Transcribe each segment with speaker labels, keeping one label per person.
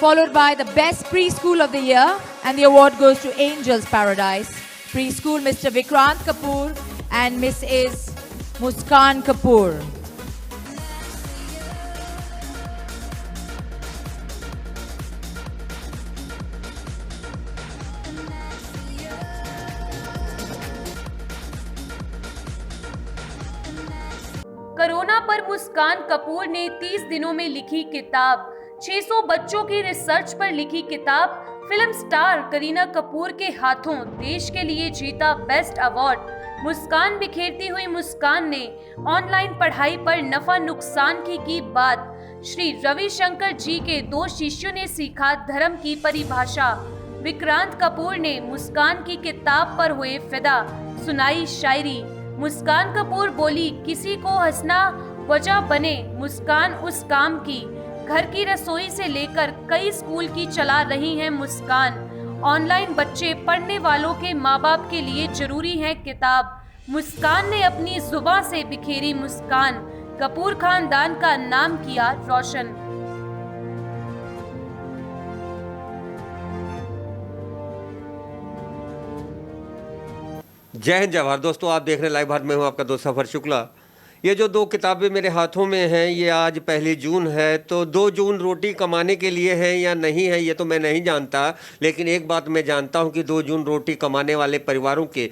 Speaker 1: followed by the best preschool of the year, and the award goes to Angels Paradise Preschool, Mr. Vikrant Kapoor and Mrs. Muskan Kapoor.
Speaker 2: Corona पर मुस्कान कपूर ने 30 दिनों में लिखी किताब। 600 बच्चों की रिसर्च पर लिखी किताब। फिल्म स्टार करीना कपूर के हाथों देश के लिए जीता बेस्ट अवार्ड। मुस्कान बिखेरती हुई मुस्कान ने ऑनलाइन पढ़ाई पर नफा नुकसान की बात। श्री रविशंकर जी के 2 शिष्यों ने सीखा धर्म की परिभाषा। विक्रांत कपूर ने मुस्कान की किताब पर हुए फिदा, सुनाई शायरी। मुस्कान कपूर बोली, किसी को हंसना वजह बने मुस्कान उस काम की। घर की रसोई से लेकर कई स्कूल की चला रही हैं मुस्कान। ऑनलाइन बच्चे पढ़ने वालों के माँ बाप के लिए जरूरी है किताब। मुस्कान ने अपनी जुबान से बिखेरी मुस्कान, कपूर खानदान का नाम किया रोशन।
Speaker 3: जय हिंद जवाहर। दोस्तों, आप देख रहे हैं लाइव भारत में, हूँ आपका दोस्त सफर शुक्ला। ये जो 2 किताबें मेरे हाथों में हैं, ये आज 1 जून है, तो 2 जून रोटी कमाने के लिए है या नहीं है ये तो मैं नहीं जानता, लेकिन एक बात मैं जानता हूँ कि 2 जून रोटी कमाने वाले परिवारों के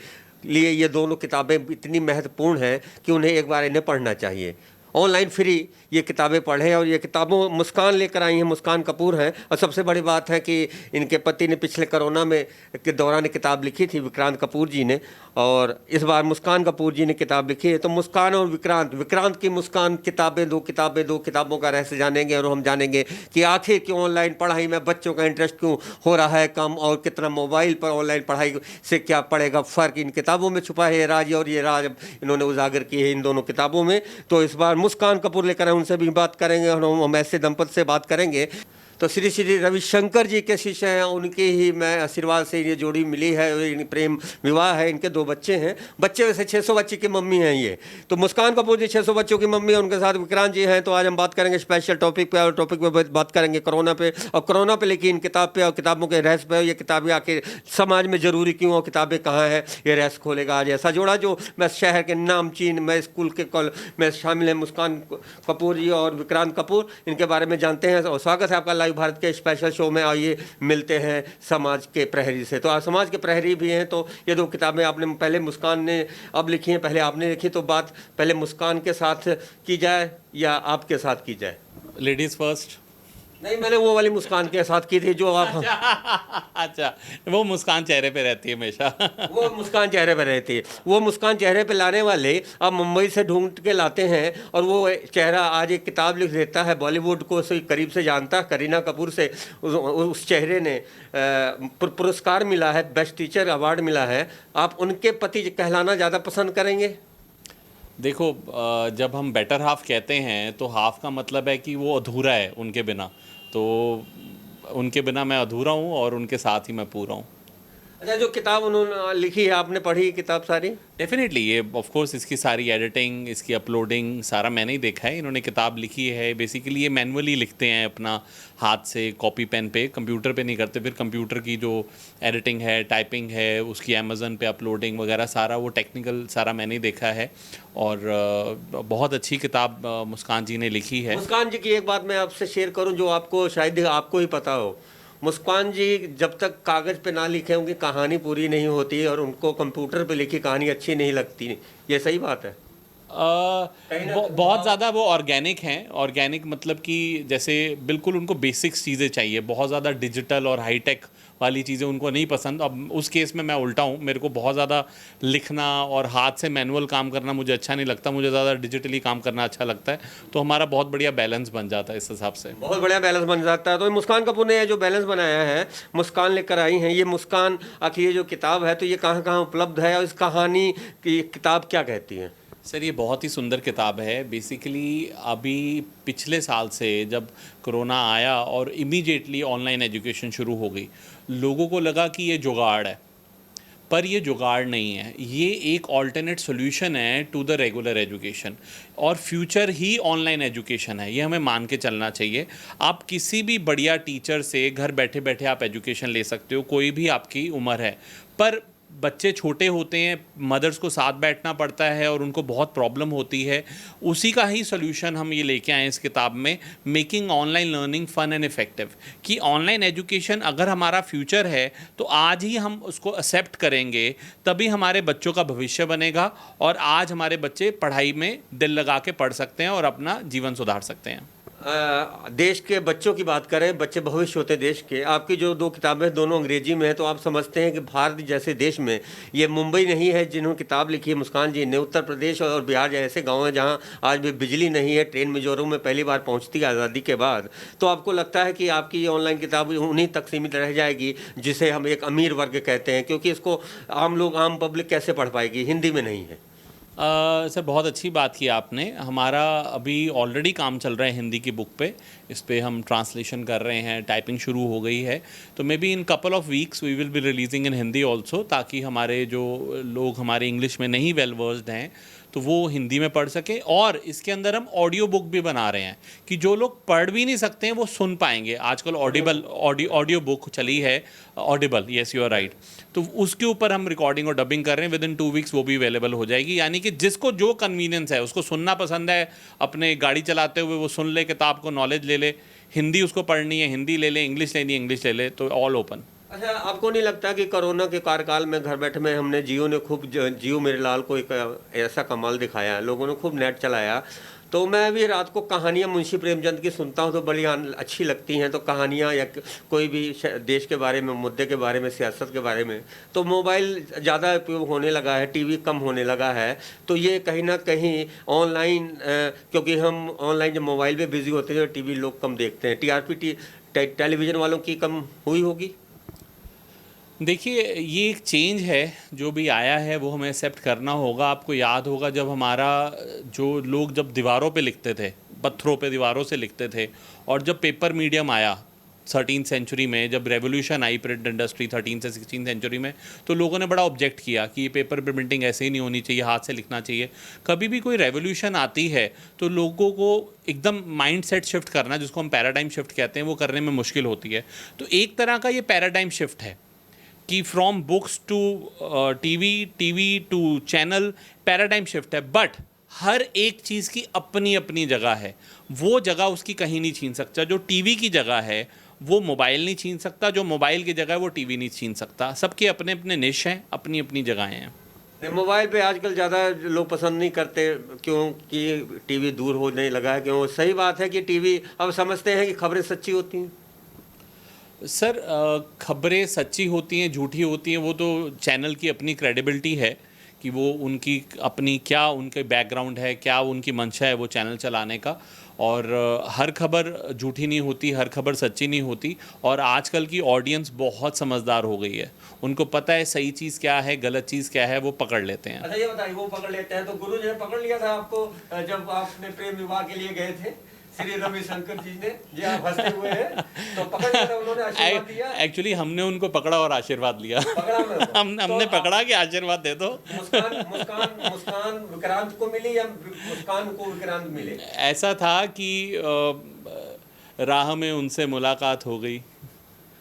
Speaker 3: लिए ये दोनों किताबें इतनी महत्वपूर्ण हैं कि उन्हें एक बार इन्हें पढ़ना चाहिए। ऑनलाइन फ्री ये किताबें पढ़ें, और ये किताबों मुस्कान लेकर आई हैं, मुस्कान कपूर हैं। और सबसे बड़ी बात है कि इनके पति ने पिछले कोरोना में के दौरान किताब लिखी थी, विक्रांत कपूर जी ने, और इस बार मुस्कान कपूर जी ने किताब लिखी है। तो मुस्कान और विक्रांत की मुस्कान किताबें, 2 किताबों का रहस्य जानेंगे, और हम जानेंगे कि आखिर क्यों ऑनलाइन पढ़ाई में बच्चों का इंटरेस्ट क्यों हो रहा है कम, और कितना मोबाइल पर ऑनलाइन पढ़ाई से क्या पड़ेगा फ़र्क। इन किताबों में छुपा है ये राज, और ये राज इन्होंने उजागर किए है इन दोनों किताबों में। तो इस बार मुस्कान कपूर लेकर आए, उनसे भी बात करेंगे, और हम ऐसे दंपति से बात करेंगे। तो श्री रविशंकर जी के शिष्य हैं, उनके ही मैं आशीर्वाद से ये जोड़ी मिली है, प्रेम विवाह है, इनके 2 बच्चे हैं। बच्चे वैसे 600 बच्चे की मम्मी हैं ये। तो मुस्कान कपूर जी 600 बच्चों की मम्मी है, उनके साथ विक्रांत जी हैं। तो आज हम बात करेंगे स्पेशल टॉपिक पे, और टॉपिक पे बात करेंगे कोरोना पे, और कोरोना पे लिखी इन किताब पे, और किताबों के रहस्य पे। ये किताबें आखिर समाज में ज़रूरी क्यों, और किताबें कहाँ हैं, ये रहस्य खोलेगा आज ऐसा जोड़ा जो मैं शहर के नामचीन मैं स्कूल के में शामिल है, मुस्कान कपूर जी और विक्रांत कपूर। इनके बारे में जानते हैं। और स्वागत है आपका लाइव भारत के स्पेशल शो में। आइए मिलते हैं समाज के प्रहरी से। तो आज समाज के प्रहरी भी हैं। तो ये 2 किताबें आपने पहले मुस्कान ने अब लिखी हैं, पहले आपने लिखी, तो बात पहले मुस्कान के साथ की जाए या आपके साथ की जाए?
Speaker 4: Ladies first.
Speaker 3: नहीं, मैंने वो वाली मुस्कान के साथ की थी जो आप
Speaker 4: अच्छा, वो मुस्कान चेहरे पे रहती है हमेशा।
Speaker 3: वो मुस्कान चेहरे पे रहती है। वो मुस्कान चेहरे पे लाने वाले आप मुंबई से ढूंढ के लाते हैं, और वो चेहरा आज एक किताब लिख देता है, बॉलीवुड को से करीब से जानता है, करीना कपूर से उस चेहरे ने पुरस्कार मिला है, बेस्ट टीचर अवार्ड मिला है। आप उनके पति कहलाना ज़्यादा पसंद करेंगे?
Speaker 4: देखो, जब हम बेटर हाफ कहते हैं तो हाफ का मतलब है कि वो अधूरा है उनके बिना। तो उनके बिना मैं अधूरा हूँ, और उनके साथ ही मैं पूरा हूँ।
Speaker 3: अच्छा, जो किताब उन्होंने लिखी है, आपने पढ़ी किताब सारी?
Speaker 4: डेफिनेटली, ये ऑफ कोर्स इसकी सारी एडिटिंग, इसकी अपलोडिंग सारा मैंने ही देखा है। इन्होंने किताब लिखी है, बेसिकली ये मैनुअली लिखते हैं अपना हाथ से, कॉपी पेन पे, कंप्यूटर पे नहीं करते। फिर कंप्यूटर की जो एडिटिंग है, टाइपिंग है, उसकी अमेज़न पे अपलोडिंग वगैरह सारा वो टेक्निकल सारा मैंने ही देखा है। और बहुत अच्छी किताब मुस्कान जी ने लिखी है।
Speaker 3: मुस्कान जी की एक बात मैं आपसे शेयर करूं जो आपको शायद आपको ही पता हो। मुस्कान जी जब तक कागज़ पे ना लिखे होंगे कहानी पूरी नहीं होती, और उनको कंप्यूटर पे लिखी कहानी अच्छी नहीं लगती। ये सही बात है?
Speaker 4: बहुत ज़्यादा वो ऑर्गेनिक हैं। ऑर्गेनिक मतलब कि जैसे बिल्कुल उनको बेसिक्स चीज़ें चाहिए, बहुत ज़्यादा डिजिटल और हाईटेक वाली चीज़ें उनको नहीं पसंद। अब उस केस में मैं उल्टा हूँ, मेरे को बहुत ज़्यादा लिखना और हाथ से मैनुअल काम करना मुझे अच्छा नहीं लगता, मुझे ज़्यादा डिजिटली काम करना अच्छा लगता है। तो हमारा बहुत बढ़िया बैलेंस बन जाता है इस हिसाब से।
Speaker 3: बहुत बढ़िया बैलेंस बन जाता है। तो मुस्कान कपूर ने ये जो बैलेंस बनाया है, मुस्कान लेकर आई हैं ये मुस्कान। आखिर ये जो किताब है तो ये कहाँ कहाँ उपलब्ध है, और इस कहानी की किताब क्या कहती है?
Speaker 4: सर, ये बहुत ही सुंदर किताब है। बेसिकली अभी पिछले साल से जब कोरोना आया और इमीडिएटली ऑनलाइन एजुकेशन शुरू हो गई, लोगों को लगा कि ये जुगाड़ है। पर ये जुगाड़ नहीं है, ये एक ऑल्टरनेट सोल्यूशन है टू द रेगुलर एजुकेशन, और फ्यूचर ही ऑनलाइन एजुकेशन है, ये हमें मान के चलना चाहिए। आप किसी भी बढ़िया टीचर से घर बैठे बैठे आप एजुकेशन ले सकते हो, कोई भी आपकी उम्र है, पर बच्चे छोटे होते हैं, मदर्स को साथ बैठना पड़ता है और उनको बहुत प्रॉब्लम होती है। उसी का ही सोल्यूशन हम ये लेके आए इस किताब में, making online learning fun and effective, कि ऑनलाइन एजुकेशन अगर हमारा फ्यूचर है तो आज ही हम उसको एक्सेप्ट करेंगे, तभी हमारे बच्चों का भविष्य बनेगा और आज हमारे बच्चे पढ़ाई में दिल लगा के पढ़ सकते हैं और अपना जीवन सुधार सकते हैं।
Speaker 3: देश के बच्चों की बात करें, बच्चे भविष्य होते हैं देश के। आपकी जो दो किताबें दोनों अंग्रेजी में हैं, तो आप समझते हैं कि भारत जैसे देश में, ये मुंबई नहीं है जिन्होंने किताब लिखी है मुस्कान जी ने, उत्तर प्रदेश और बिहार जैसे गांव हैं जहां आज भी बिजली नहीं है, ट्रेन मिजोरम में पहली बार पहुंचती है आज़ादी के बाद, तो आपको लगता है कि आपकी ये ऑनलाइन किताब उन्हीं तक सीमित रह जाएगी जिसे हम एक अमीर वर्ग कहते हैं, क्योंकि इसको आम लोग, आम पब्लिक कैसे पढ़ पाएगी, हिंदी में नहीं है?
Speaker 4: सर बहुत अच्छी बात की आपने। हमारा अभी ऑलरेडी काम चल रहा है हिंदी की बुक पे, इस पे हम ट्रांसलेशन कर रहे हैं, टाइपिंग शुरू हो गई है, तो maybe in couple of weeks we will be releasing in Hindi also, ताकि हमारे जो लोग हमारे इंग्लिश में नहीं वेल वर्स्ड हैं तो वो हिंदी में पढ़ सकें। और इसके अंदर हम ऑडियो बुक भी बना रहे हैं कि जो लोग पढ़ भी नहीं सकते हैं वो सुन पाएंगे। आजकल ऑडियो बुक चली है, Audible, yes you are right, तो उसके ऊपर हम रिकॉर्डिंग और डबिंग कर रहे हैं। विद इन 2 वीक्स वो भी अवेलेबल हो जाएगी, यानी कि जिसको जो कन्वीनियंस है, उसको सुनना पसंद है, अपने गाड़ी चलाते हुए वो सुन ले किताब को, नॉलेज ले ले, हिंदी उसको पढ़नी है हिंदी ले ले, इंग्लिश लेनी है इंग्लिश ले ले, तो ऑल ओपन।
Speaker 3: अच्छा, आपको नहीं लगता कि कोरोना के कार्यकाल में घर बैठे में हमने जियो ने खूब, जियो मेरे लाल को एक ऐसा कमाल दिखाया, लोगों ने खूब नेट चलाया, तो मैं भी रात को कहानियाँ मुंशी प्रेमचंद की सुनता हूँ तो बड़ी अच्छी लगती हैं, तो कहानियाँ या कोई भी देश के बारे में, मुद्दे के बारे में, सियासत के बारे में, तो मोबाइल ज़्यादा उपयोग होने लगा है, टीवी कम होने लगा है, तो ये कहीं ना कहीं ऑनलाइन, क्योंकि हम ऑनलाइन जब मोबाइल पे बिजी होते हैं तो टीवी लोग कम देखते हैं, टीआरपी टेलीविज़न वालों की कम हुई होगी।
Speaker 4: देखिए, ये एक चेंज है जो भी आया है वो हमें एक्सेप्ट करना होगा। आपको याद होगा जब हमारा जो लोग जब दीवारों पे लिखते थे, पत्थरों पे दीवारों से लिखते थे, और जब पेपर मीडियम आया 13th सेंचुरी में, जब रेवोल्यूशन आई प्रिंट इंडस्ट्री 13th से 16th सेंचुरी में, तो लोगों ने बड़ा ऑब्जेक्ट किया कि ये पेपर प्रिंटिंग ऐसे ही नहीं होनी चाहिए, हाथ से लिखना चाहिए। कभी भी कोई रेवोल्यूशन आती है तो लोगों को एकदम माइंड सेट शिफ्ट करना, जिसको हम पैराडाइम शिफ्ट कहते हैं, वो करने में मुश्किल होती है। तो एक तरह का ये पैराडाइम शिफ्ट है कि from books to TV to channel, paradigm shift है। बट हर एक चीज़ की अपनी अपनी जगह है, वो जगह उसकी कहीं नहीं छीन सकता। जो टीवी की जगह है वो मोबाइल नहीं छीन सकता, जो मोबाइल की जगह है वो टीवी नहीं छीन सकता। सबके अपने अपने निश हैं, अपनी अपनी जगहें हैं।
Speaker 3: मोबाइल पे आजकल ज़्यादा लोग पसंद नहीं करते क्योंकि टीवी दूर होने लगा है। क्यों? सही बात है कि टीवी, अब समझते हैं कि खबरें सच्ची होती हैं।
Speaker 4: सर खबरें सच्ची होती हैं, झूठी होती हैं, वो तो चैनल की अपनी क्रेडिबिलिटी है कि वो उनकी अपनी, क्या उनके बैकग्राउंड है, क्या उनकी मंशा है वो चैनल चलाने का। और हर खबर झूठी नहीं होती, हर खबर सच्ची नहीं होती। और आजकल की ऑडियंस बहुत समझदार हो गई है, उनको पता है सही चीज़ क्या है, गलत चीज़ क्या है, वो पकड़ लेते हैं।
Speaker 3: अच्छा, ये बताइए, वो पकड़ लेते हैं तो गुरु जी ने पकड़ लिया था आपको जब आपने प्रेम विवाह के लिए गए थे श्री रविशंकर जी ने, जी आप हंसते हुए हैं, तो पकड़ लिया था, उन्होंने आशीर्वाद दिया।
Speaker 4: एक्चुअली हमने उनको पकड़ा और आशीर्वाद लिया। हमने
Speaker 3: तो
Speaker 4: पकड़ा कि आशीर्वाद दे दो।
Speaker 3: मुस्कान विक्रांत को मिली या मुस्कान को विक्रांत मिले?
Speaker 4: ऐसा था कि राह में उनसे मुलाकात हो गई।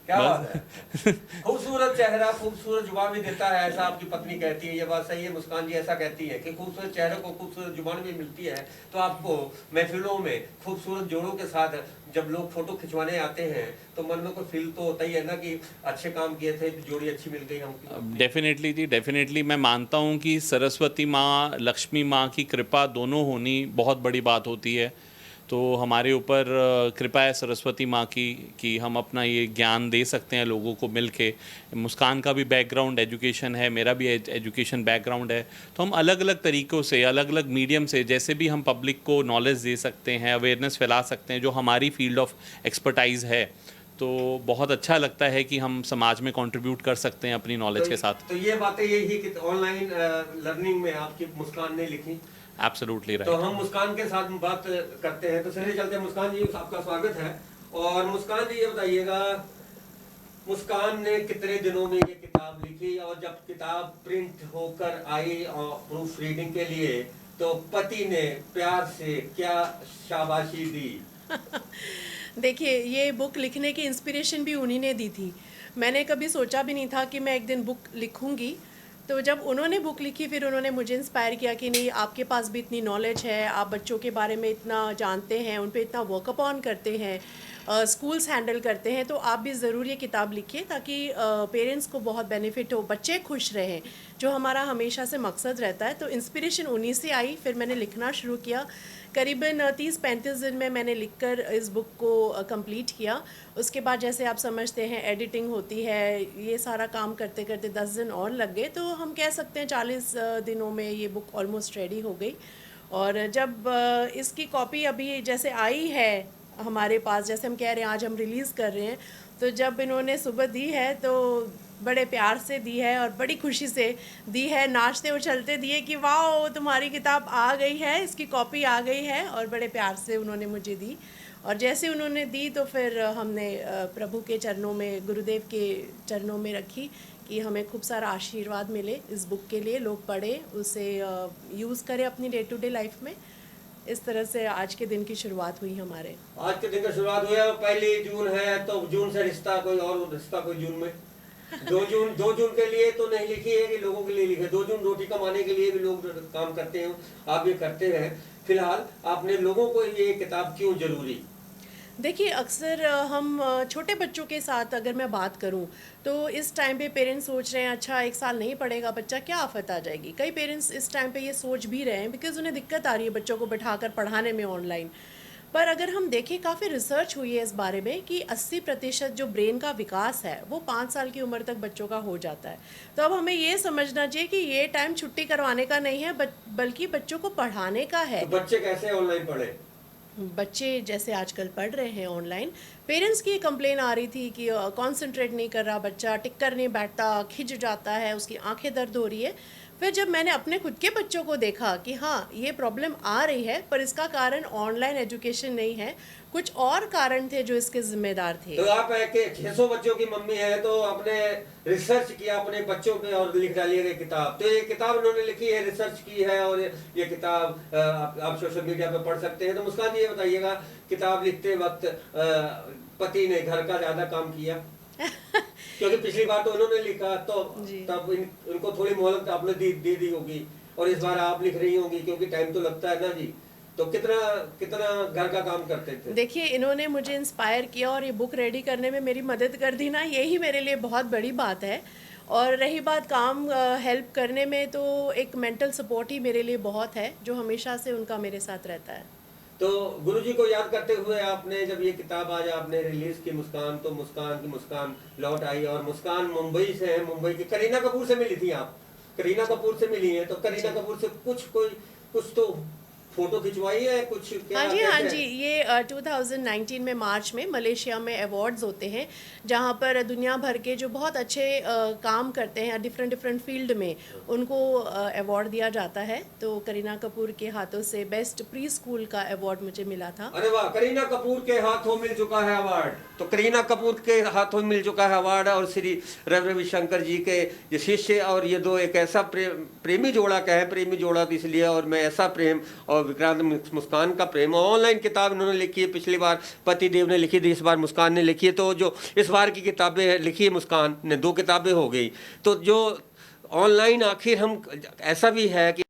Speaker 3: क्या बात है। खूबसूरत चेहरा खूबसूरत जुबान भी देता है, ऐसा आपकी पत्नी कहती है, ये बात सही है? मुस्कान जी ऐसा कहती है कि खूबसूरत चेहरे को खूबसूरत जुबान भी मिलती है। तो आपको महफिलों में खूबसूरत जोड़ों के साथ जब लोग फोटो खिंचवाने आते हैं तो मन में कोई फील तो होता ही है ना कि अच्छे काम किए थे, जोड़ी अच्छी मिल गई हमको।
Speaker 4: डेफिनेटली जी, डेफिनेटली मैं मानता हूँ कि सरस्वती माँ, लक्ष्मी माँ की कृपा दोनों होनी बहुत बड़ी बात होती है। तो हमारे ऊपर कृपा है सरस्वती माँ की कि हम अपना ये ज्ञान दे सकते हैं लोगों को मिल के। मुस्कान का भी बैकग्राउंड एजुकेशन है, मेरा भी एजुकेशन बैकग्राउंड है, तो हम अलग अलग तरीक़ों से, अलग अलग मीडियम से जैसे भी हम पब्लिक को नॉलेज दे सकते हैं, अवेयरनेस फैला सकते हैं, जो हमारी फील्ड ऑफ एक्सपर्टाइज़ है, तो बहुत अच्छा लगता है कि हम समाज में कंट्रीब्यूट कर सकते हैं अपनी नॉलेज के साथ।
Speaker 3: तो ये बातें यही कि ऑनलाइन लर्निंग में आपकी मुस्कान ने लिखी।
Speaker 4: Absolutely right.
Speaker 3: तो हम मुस्कान के साथ बात करते हैं, तो चलिए चलते हैं। मुस्कान जी, आपका स्वागत है। और मुस्कान जी, ये बताइएगा मुस्कान ने कितने दिनों में ये किताब लिखी, और जब किताब प्रिंट होकर आई और प्रूफ रीडिंग के लिए, तो पति ने प्यार से क्या शाबाशी दी?
Speaker 5: देखिए, ये बुक लिखने की इंस्पिरेशन भी उन्हीं ने दी थी। मैंने कभी सोचा भी नहीं था कि मैं एक दिन बुक लिखूंगी। तो जब उन्होंने बुक लिखी, फिर उन्होंने मुझे इंस्पायर किया कि नहीं, आपके पास भी इतनी नॉलेज है, आप बच्चों के बारे में इतना जानते हैं, उन पे इतना वर्कअप ऑन करते हैं, स्कूल्स हैंडल करते हैं, तो आप भी ज़रूर ये किताब लिखिए ताकि पेरेंट्स को बहुत बेनिफिट हो, बच्चे खुश रहें, जो हमारा हमेशा से मकसद रहता है। तो इंस्पिरेशन उन्हीं से आई। फिर मैंने लिखना शुरू किया। करीबन 30-35 दिन में मैंने लिखकर इस बुक को कंप्लीट किया। उसके बाद जैसे आप समझते हैं एडिटिंग होती है, ये सारा काम करते करते 10 दिन और लग गए, तो हम कह सकते हैं 40 दिनों में ये बुक ऑलमोस्ट रेडी हो गई। और जब इसकी कॉपी अभी जैसे आई है हमारे पास, जैसे हम कह रहे हैं आज हम रिलीज़ कर रहे हैं, तो जब इन्होंने सुबह दी है तो बड़े प्यार से दी है और बड़ी खुशी से दी है, नाचते उछलते दिए कि वाह तुम्हारी किताब आ गई है, इसकी कॉपी आ गई है, और बड़े प्यार से उन्होंने मुझे दी। और जैसे उन्होंने दी तो फिर हमने प्रभु के चरणों में, गुरुदेव के चरणों में रखी कि हमें खूब सारा आशीर्वाद मिले इस बुक के लिए, लोग पढ़े, उसे यूज़ करें अपनी डे टू डे लाइफ में। इस तरह से आज के दिन की शुरुआत हुई हमारे।
Speaker 3: आज के दिन का शुरुआत हुई है, 1 जून है, तो जून से रिश्ता कोई और रिश्ता कोई जून में। 2 जून के लिए तो नहीं लिखी है कि लोगों के लिए लिखी है। 2 जून रोटी कमाने के लिए भी लोग काम करते हैं, आप ये करते हैं। फिलहाल आपने लोगों को ये किताब क्यों जरूरी?
Speaker 5: देखिए, अक्सर हम छोटे बच्चों के साथ अगर मैं बात करूं तो इस टाइम पे पेरेंट्स सोच रहे हैं अच्छा 1 साल नहीं पढ़ेगा बच्चा, क्या आफत आ जाएगी। कई पेरेंट्स इस टाइम पे ये सोच भी रहे हैं बिकॉज उन्हें दिक्कत आ रही है बच्चों को बिठाकर पढ़ाने में ऑनलाइन। पर अगर हम देखें, काफ़ी रिसर्च हुई है इस बारे में कि 80% जो ब्रेन का विकास है वो 5 साल की उम्र तक बच्चों का हो जाता है। तो अब हमें ये समझना चाहिए कि ये टाइम छुट्टी करवाने का नहीं है, बल्कि बच्चों को पढ़ाने का है।
Speaker 3: तो बच्चे कैसे ऑनलाइन पढ़े?
Speaker 5: बच्चे जैसे आजकल पढ़ रहे हैं ऑनलाइन, पेरेंट्स की कंप्लेन आ रही थी कि कंसंट्रेट नहीं कर रहा बच्चा, टिक कर नहीं बैठता, खिंच जाता है, उसकी आंखें दर्द हो रही है। फिर जब मैंने अपने खुद के बच्चों को देखा कि हाँ ये प्रॉब्लम आ रही है, पर इसका कारण ऑनलाइन एजुकेशन नहीं है, कुछ और कारण थे जो इसके जिम्मेदार थे।
Speaker 3: तो आप 600 बच्चों की मम्मी है, तो आपने रिसर्च किया अपने बच्चों पे और लिख डाली है किताब। तो ये किताब उन्होंने लिखी है, रिसर्च की है, और ये किताब आप सोशल मीडिया पे पढ़ सकते हैं। तो मुस्कान जी ये बताइएगा, किताब लिखते वक्त पति ने घर का ज्यादा काम किया? क्योंकि पिछली बार तो उन्होंने लिखा, तो तब इनको थोड़ी मोहलत आपने दे दी होगी, और इस बार आप लिख रही होंगी, क्योंकि टाइम तो लगता है ना जी। तो कितना घर का काम करते थे?
Speaker 5: देखिए, इन्होंने मुझे इंस्पायर किया और ये बुक रेडी करने में मेरी मदद कर दी ना, यही मेरे लिए बहुत बड़ी बात है। और रही बात काम हेल्प करने में, तो एक मेंटल सपोर्ट ही मेरे लिए बहुत है, जो हमेशा से उनका मेरे साथ रहता है।
Speaker 3: तो गुरुजी को याद करते हुए आपने जब ये किताब आज आपने रिलीज की मुस्कान, तो मुस्कान की मुस्कान लौट आई। और मुस्कान मुंबई से है, मुंबई की करीना कपूर से मिली थी आप, करीना कपूर से मिली है। तो करीना कपूर से कुछ तो फोटो खिंचवाई है कुछ? क्या
Speaker 5: हाँ जी, ये 2019 में मार्च में मलेशिया में अवार्ड्स होते हैं, जहाँ पर दुनिया भर के जो बहुत अच्छे काम करते हैं डिफरेंट फील्ड में, उनको अवार्ड दिया जाता है। तो करीना कपूर के हाथों से बेस्ट प्री स्कूल का अवार्ड मुझे मिला था।
Speaker 3: अरे वाह, करीना कपूर के हाथों मिल चुका है अवार्ड। तो करीना कपूर के हाथों मिल चुका है अवार्ड, और श्री रविशंकर जी के ये शिष्य, और ये दो एक ऐसा प्रेमी जोड़ा कहें, प्रेमी जोड़ा इसलिए, और मैं ऐसा प्रेम, और विक्रांत मुस्कान का प्रेम। ऑनलाइन किताब इन्होंने लिखी है, पिछली बार पति देव ने लिखी थी, इस बार मुस्कान ने लिखी है। तो जो इस बार की किताबें लिखी है मुस्कान ने, 2 किताबें हो गई। तो जो ऑनलाइन आखिर हम, ऐसा भी है कि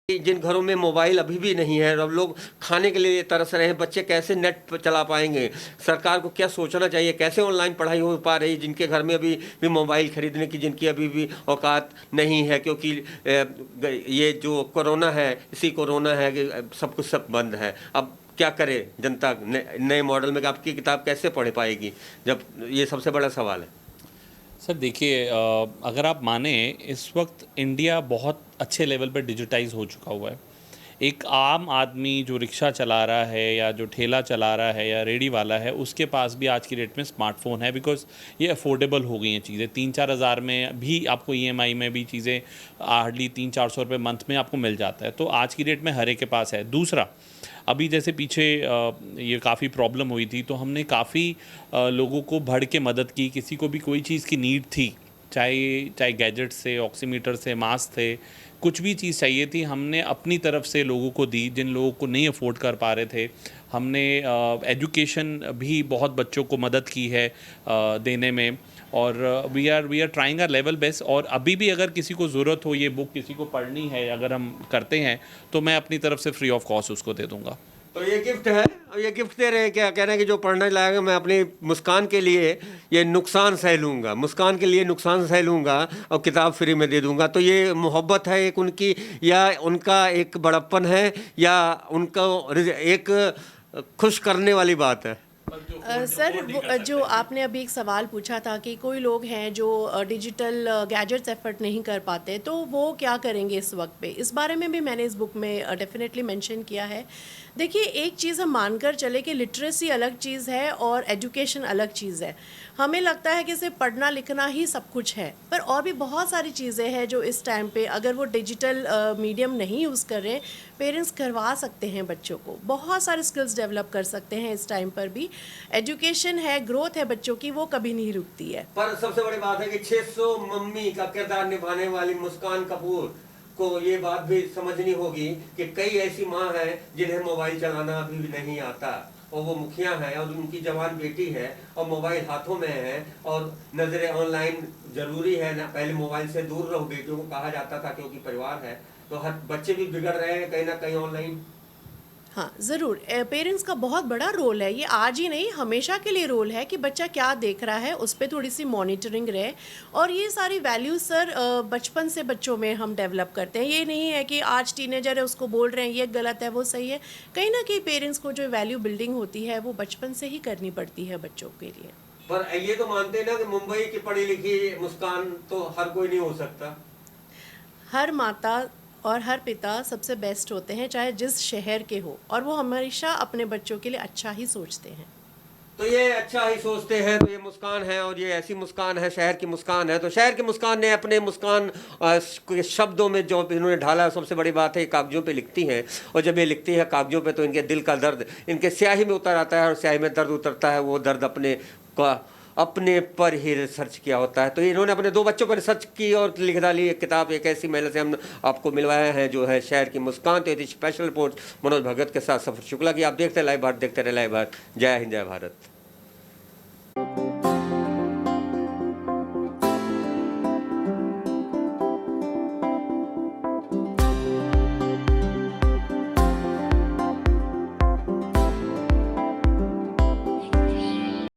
Speaker 3: जिन घरों में मोबाइल अभी भी नहीं है, अब लोग खाने के लिए तरस रहे हैं, बच्चे कैसे नेट चला पाएंगे? सरकार को क्या सोचना चाहिए, कैसे ऑनलाइन पढ़ाई हो पा रही, जिनके घर में अभी भी मोबाइल खरीदने की जिनकी अभी भी औकात नहीं है, क्योंकि ये जो कोरोना है, इसी कोरोना है कि सब कुछ बंद है। अब क्या करे जनता नए मॉडल में? आपकी किताब कैसे पढ़ पाएगी, जब ये सबसे बड़ा सवाल है।
Speaker 4: सर देखिए, अगर आप माने, इस वक्त इंडिया बहुत अच्छे लेवल पर डिजिटाइज हो चुका हुआ है। एक आम आदमी जो रिक्शा चला रहा है या जो ठेला चला रहा है या रेडी वाला है, उसके पास भी आज की डेट में स्मार्टफोन है, बिकॉज ये अफोर्डेबल हो गई हैं चीज़ें। 3-4 हज़ार में भी आपको EMI में भी चीज़ें हार्डली 300-400 रुपये मंथ में आपको मिल जाता है, तो आज की डेट में हर एक के पास है। दूसरा, अभी जैसे पीछे ये काफ़ी प्रॉब्लम हुई थी, तो हमने काफ़ी लोगों को बढ़ के मदद की। किसी को भी कोई चीज़ की नीड थी, चाहे गैजेट्स से, ऑक्सीमीटर से, मास्क थे, कुछ भी चीज़ चाहिए थी, हमने अपनी तरफ से लोगों को दी। जिन लोगों को नहीं अफोर्ड कर पा रहे थे, हमने एजुकेशन भी बहुत बच्चों को मदद की है देने में, और we are trying our level best. और अभी भी अगर किसी को ज़रूरत हो, ये बुक किसी को पढ़नी है, अगर हम करते हैं तो मैं अपनी तरफ से फ्री ऑफ कॉस्ट उसको दे दूँगा।
Speaker 3: तो ये गिफ्ट है, और ये गिफ्ट दे रहे हैं, क्या कह रहे हैं कि जो पढ़ने लायक है, मैं अपनी मुस्कान के लिए ये नुकसान सह लूँगा, मुस्कान के लिए नुकसान सह लूँगा और किताब फ्री में दे दूँगा। तो ये मोहब्बत है एक उनकी, या उनका एक बड़प्पन है, या उनका एक खुश करने वाली बात है?
Speaker 5: सर, जो आपने अभी एक सवाल पूछा था कि कोई लोग हैं जो डिजिटल गैजेट्स एफर्ट नहीं कर पाते, तो वो क्या करेंगे इस वक्त पे, इस बारे में भी मैंने इस बुक में डेफिनेटली मेंशन किया है। देखिए, एक चीज़ हम मानकर चले कि लिटरेसी अलग चीज़ है और एजुकेशन अलग चीज़ है। हमें लगता है कि सिर्फ पढ़ना लिखना ही सब कुछ है, पर और भी बहुत सारी चीज़ें हैं जो इस टाइम पे अगर वो डिजिटल मीडियम नहीं यूज़ कर रहे, पेरेंट्स करवा सकते हैं बच्चों को। बहुत सारे स्किल्स डेवलप कर सकते हैं इस टाइम पर भी। एजुकेशन है, ग्रोथ है बच्चों की, वो कभी नहीं रुकती है।
Speaker 3: पर सबसे बड़ी बात है कि 600 मम्मी का किरदार निभाने वाली मुस्कान कपूर को ये बात भी समझनी होगी कि कई ऐसी माँ हैं जिन्हें मोबाइल चलाना अभी भी नहीं आता, और वो मुखिया है और उनकी जवान बेटी है और मोबाइल हाथों में है, और नजरें ऑनलाइन जरूरी है ना, पहले मोबाइल से दूर रहो बेटियों को कहा जाता था क्योंकि परिवार है, तो हर बच्चे भी बिगड़ रहे हैं कहीं ना कहीं ऑनलाइन।
Speaker 5: हाँ, ज़रूर पेरेंट्स का बहुत बड़ा रोल है, ये आज ही नहीं हमेशा के लिए रोल है कि बच्चा क्या देख रहा है उस पर थोड़ी सी मॉनिटरिंग रहे। और ये सारी वैल्यूज सर बचपन से बच्चों में हम डेवलप करते हैं। ये नहीं है कि आज टीनेजर है उसको बोल रहे हैं ये गलत है वो सही है, कहीं ना कहीं पेरेंट्स को जो वैल्यू बिल्डिंग होती है वो बचपन से ही करनी पड़ती है बच्चों के लिए।
Speaker 3: पर ये तो मानते हैं ना कि मुंबई की पढ़ी लिखी मुस्कान तो हर कोई नहीं हो सकता।
Speaker 5: हर माता और हर पिता सबसे बेस्ट होते हैं, चाहे जिस शहर के हो, और वो हमेशा अपने बच्चों के लिए अच्छा ही सोचते हैं।
Speaker 3: तो ये अच्छा ही सोचते हैं, तो ये मुस्कान है, और ये ऐसी मुस्कान है, शहर की मुस्कान है। तो शहर की मुस्कान ने अपने मुस्कान के शब्दों में जो इन्होंने ढाला, सबसे बड़ी बात है ये कागजों पे लिखती हैं, और जब ये लिखती है कागजों पे तो इनके दिल का दर्द इनके स्याही में उतर आता है, और स्याही में दर्द उतरता है, वो दर्द अपने पर ही रिसर्च किया होता है। तो इन्होंने अपने 2 बच्चों पर रिसर्च की और लिख डाली एक किताब। एक ऐसी महिला से हम आपको मिलवाए हैं जो है शहर की मुस्कान। तो ये स्पेशल रिपोर्ट मनोज भगत के साथ सफर शुक्ला की। आप देखते रहे लाइव भारत, देखते रहे लाइव भारत। जय हिंद, जय भारत।